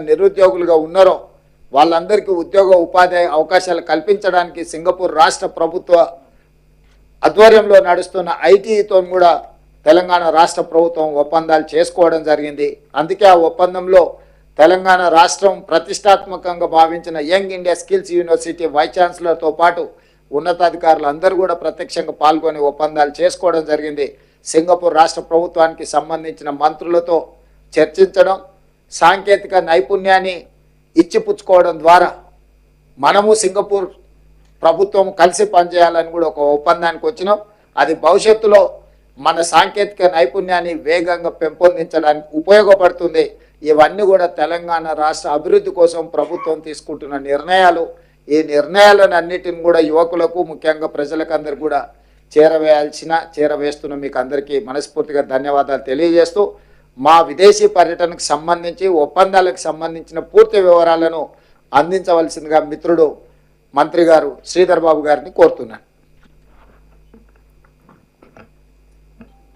నిరుద్యోగులుగా ఉన్నారో వాళ్ళందరికీ ఉద్యోగ ఉపాధి అవకాశాలు కల్పించడానికి సింగపూర్ రాష్ట్ర ప్రభుత్వ ఆధ్వర్యంలో నడుస్తున్న ఐటీతో కూడా తెలంగాణ రాష్ట్ర ప్రభుత్వం ఒప్పందాలు చేసుకోవడం జరిగింది. అందుకే ఆ ఒప్పందంలో తెలంగాణ రాష్ట్రం ప్రతిష్టాత్మకంగా భావించిన Young India Skills University vice ఛాన్సలర్తో పాటు ఉన్నతాధికారులు అందరూ కూడా ప్రత్యక్షంగా పాల్గొని ఒప్పందాలు చేసుకోవడం జరిగింది. సింగపూర్ రాష్ట్ర ప్రభుత్వానికి సంబంధించిన మంత్రులతో చర్చించడం, సాంకేతిక నైపుణ్యాన్ని ఇచ్చిపుచ్చుకోవడం ద్వారా మనము సింగపూర్ ప్రభుత్వం కలిసి పనిచేయాలని కూడా ఒక ఒప్పందానికి వచ్చినాం. అది భవిష్యత్తులో మన సాంకేతిక నైపుణ్యాన్ని వేగంగా పెంపొందించడానికి ఉపయోగపడుతుంది. ఇవన్నీ కూడా తెలంగాణ రాష్ట్ర అభివృద్ధి కోసం ప్రభుత్వం తీసుకుంటున్న నిర్ణయాలు. ఈ నిర్ణయాలను అన్నిటిని కూడా యువకులకు, ముఖ్యంగా ప్రజలకు అందరు కూడా చేరవేస్తున్న మీకు అందరికీ మనస్ఫూర్తిగా ధన్యవాదాలు తెలియజేస్తూ, మా విదేశీ పర్యటనకు సంబంధించి ఒప్పందాలకు సంబంధించిన పూర్తి వివరాలను అందించవలసిందిగా మిత్రుడు మంత్రి గారు శ్రీధర్ బాబు గారిని కోరుతున్నాను.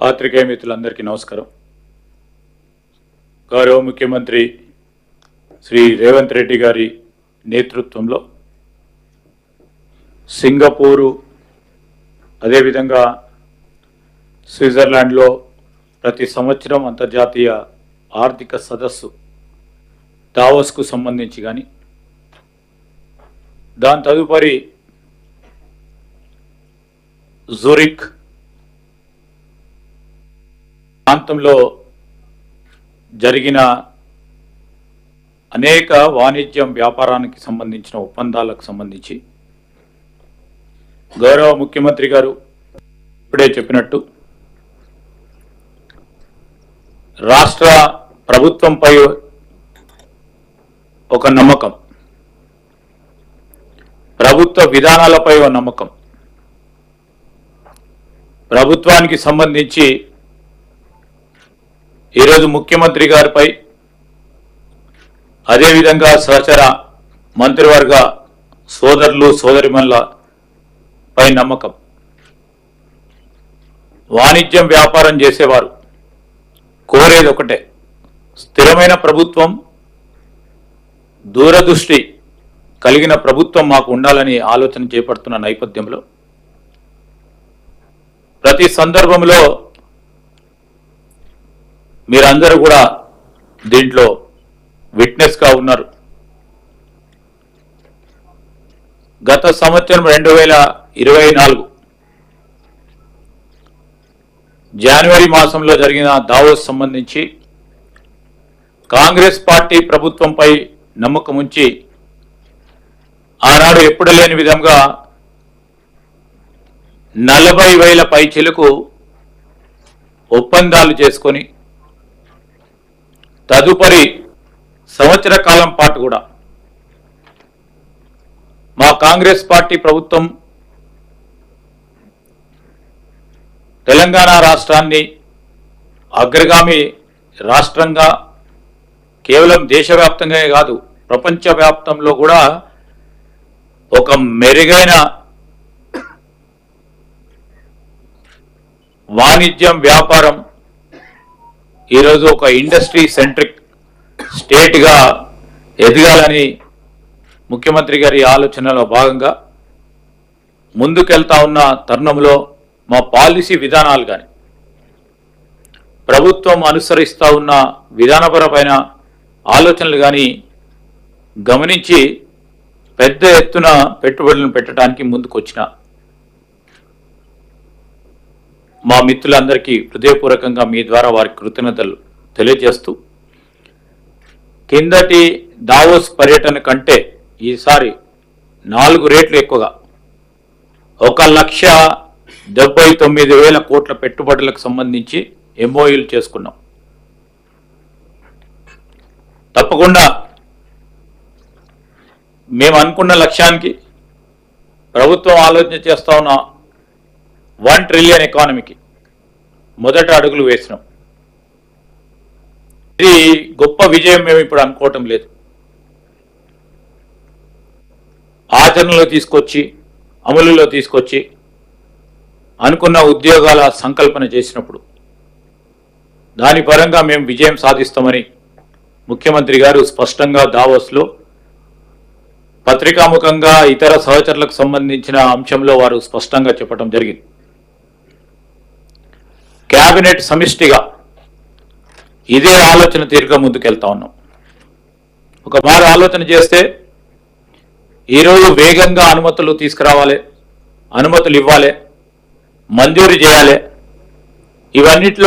పాత్రికేయ మిత్రులందరికీ నమస్కారం. గౌరవ ముఖ్యమంత్రి శ్రీ రేవంత్ రెడ్డి గారి నేతృత్వంలో సింగపూరు, అదేవిధంగా స్విట్జర్లాండ్లో ప్రతి సంవత్సరం అంతర్జాతీయ ఆర్థిక సదస్సు దావోస్కు సంబంధించి కానీ, దాని తదుపరి జూరిక్ ప్రాంతంలో జరిగిన అనేక వాణిజ్యం, వ్యాపారానికి సంబంధించిన ఒప్పందాలకు సంబంధించి గౌరవ ముఖ్యమంత్రి గారు ఇప్పుడే చెప్పినట్టు రాష్ట్ర ప్రభుత్వంపై ఒక నమ్మకం, ప్రభుత్వ విధానాలపై ఒక నమ్మకం, ప్రభుత్వానికి సంబంధించి ఈరోజు ముఖ్యమంత్రి గారిపై, అదేవిధంగా సహచర మంత్రివర్గ సోదరులు సోదరిమణుల పై నమ్మకం. వాణిజ్యం, వ్యాపారం చేసేవారు కోరేది ఒకటే, స్థిరమైన ప్రభుత్వం, దూరదృష్టి కలిగిన ప్రభుత్వం మాకు ఉండాలని ఆలోచన చేపడుతున్న నేపథ్యంలో ప్రతి సందర్భంలో మీరందరూ కూడా దీంట్లో విట్నెస్గా ఉన్నారు. గత సంవత్సరం 2024 జనవరి మాసంలో జరిగిన దావోస్ సంబంధించి కాంగ్రెస్ పార్టీ ప్రభుత్వంపై నమ్మకం ఉంచి ఆనాడు ఎప్పుడు లేని విధంగా 40,000 పైచిలకు ఒప్పందాలు చేసుకొని తదుపరి సంవత్సర కాలం పాటు కూడా మా కాంగ్రెస్ పార్టీ ప్రభుత్వం తెలంగాణ రాష్ట్రాన్ని అగ్రగామి రాష్ట్రంగా కేవలం దేశవ్యాప్తంగానే కాదు, ప్రపంచవ్యాప్తంలో కూడా ఒక మెరుగైన వాణిజ్యం, వ్యాపారం, ఈరోజు ఒక ఇండస్ట్రీ సెంట్రిక్ స్టేట్గా ఎదగాలని ముఖ్యమంత్రి గారి ఆలోచనలో భాగంగా ముందుకెళ్తా ఉన్న తరుణంలో మా పాలసీ విధానాలు కానీ, ప్రభుత్వం అనుసరిస్తూ ఉన్న విధానపరమైన ఆలోచనలు కానీ గమనించి పెద్ద ఎత్తున పెట్టుబడులను పెట్టడానికి ముందుకొచ్చిన మా మిత్రులందరికీ హృదయపూర్వకంగా మీ ద్వారా వారి కృతజ్ఞతలు తెలియజేస్తూ, కిందటి దావోస్ పర్యటన కంటే ఈసారి 4 రెట్లు ఎక్కువగా 1,79,000 కోట్ల పెట్టుబడులకు సంబంధించి ఎంఓయూలు చేసుకున్నాం. తప్పకుండా మేము అనుకున్న లక్ష్యానికి ప్రభుత్వం ఆలోచన చేస్తా ఉన్న 1 ట్రిలియన్ ఎకానమీకి మొదట అడుగులు వేసినాం. ఇది గొప్ప విజయం మేము ఇప్పుడు అనుకోవటం లేదు. ఆచరణలో తీసుకొచ్చి, అమలులో తీసుకొచ్చి అనుకున్న ఉద్యోగాల సంకల్పన చేసినప్పుడు దాని పరంగా మేము విజయం సాధిస్తామని ముఖ్యమంత్రి గారు స్పష్టంగా దావోస్లో పత్రికాముఖంగా ఇతర సహచరులకు సంబంధించిన అంశంలో వారు స్పష్టంగా చెప్పడం జరిగింది. కేబినెట్ సమిష్టిగా ఇదే ఆలోచన తీరుగా ముందుకెళ్తా ఉన్నాం. ఒక మారు ఆలోచన చేస్తే ఈరోజు వేగంగా అనుమతులు తీసుకురావాలి, అనుమతులు ఇవ్వాలి, మంజూరు చేయాలి. ఇవన్నిట్లో